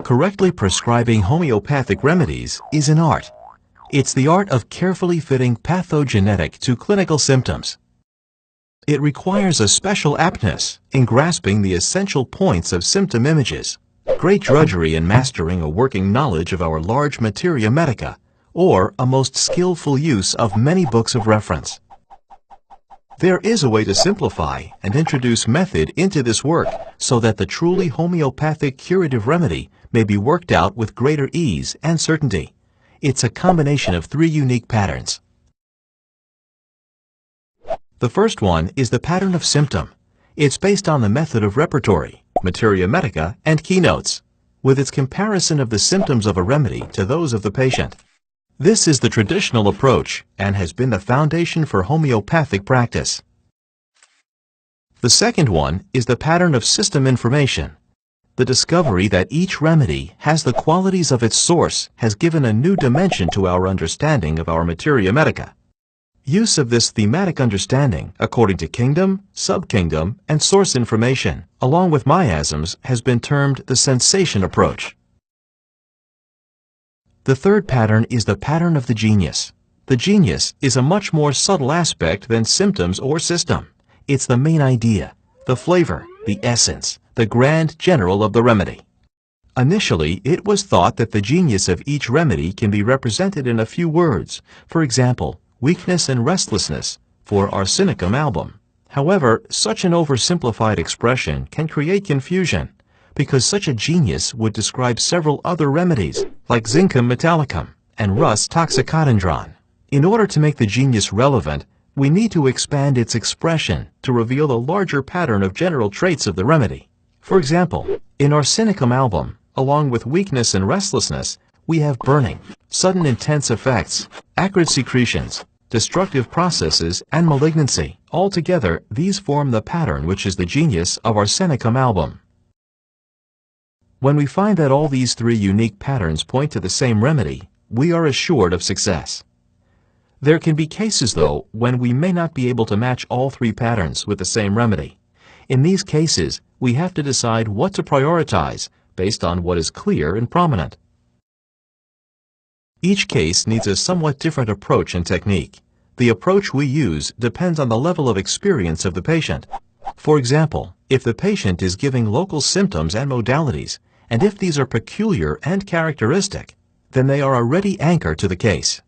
Correctly prescribing homeopathic remedies is an art. It's the art of carefully fitting pathogenetic to clinical symptoms. It requires a special aptness in grasping the essential points of symptom images, great drudgery in mastering a working knowledge of our large materia medica, or a most skillful use of many books of reference. There is a way to simplify and introduce method into this work so that the truly homeopathic curative remedy may be worked out with greater ease and certainty. It's a combination of 3 unique patterns. The first one is the pattern of symptom. It's based on the method of repertory, materia medica, and keynotes, with its comparison of the symptoms of a remedy to those of the patient. This is the traditional approach and has been the foundation for homeopathic practice. The second one is the pattern of system information. The discovery that each remedy has the qualities of its source has given a new dimension to our understanding of our materia medica. Use of this thematic understanding according to kingdom, subkingdom, and source information, along with miasms, has been termed the sensation approach. The third pattern is the pattern of the genius. The genius is a much more subtle aspect than symptoms or system. It's the main idea, the flavor, the essence, the grand general of the remedy. Initially, it was thought that the genius of each remedy can be represented in a few words. For example, weakness and restlessness for arsenicum album. However, such an oversimplified expression can create confusion, because such a genius would describe several other remedies, like zincum metallicum and rus toxicodendron. In order to make the genius relevant, we need to expand its expression to reveal the larger pattern of general traits of the remedy. For example, in arsenicum album, along with weakness and restlessness, we have burning, sudden intense effects, acrid secretions, destructive processes, and malignancy. Altogether, these form the pattern which is the genius of arsenicum album. When we find that all these 3 unique patterns point to the same remedy, we are assured of success. There can be cases, though, when we may not be able to match all 3 patterns with the same remedy. In these cases, we have to decide what to prioritize based on what is clear and prominent. Each case needs a somewhat different approach and technique. The approach we use depends on the level of experience of the patient. For example, if the patient is giving local symptoms and modalities, and if these are peculiar and characteristic, then they are a ready anchor to the case.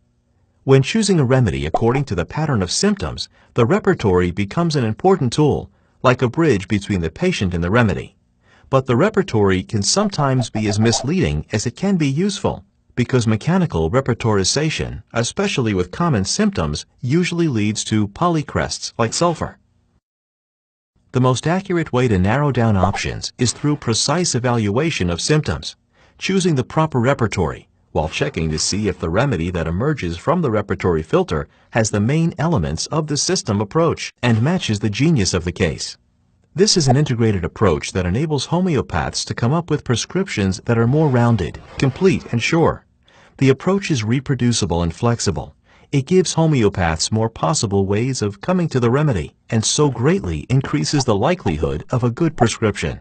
When choosing a remedy according to the pattern of symptoms, the repertory becomes an important tool, like a bridge between the patient and the remedy. But the repertory can sometimes be as misleading as it can be useful, because mechanical repertorization, especially with common symptoms, usually leads to polycrests like sulfur. The most accurate way to narrow down options is through precise evaluation of symptoms, choosing the proper repertory, while checking to see if the remedy that emerges from the repertory filter has the main elements of the system approach and matches the genius of the case. This is an integrated approach that enables homeopaths to come up with prescriptions that are more rounded, complete, and sure. The approach is reproducible and flexible. It gives homeopaths more possible ways of coming to the remedy and so greatly increases the likelihood of a good prescription.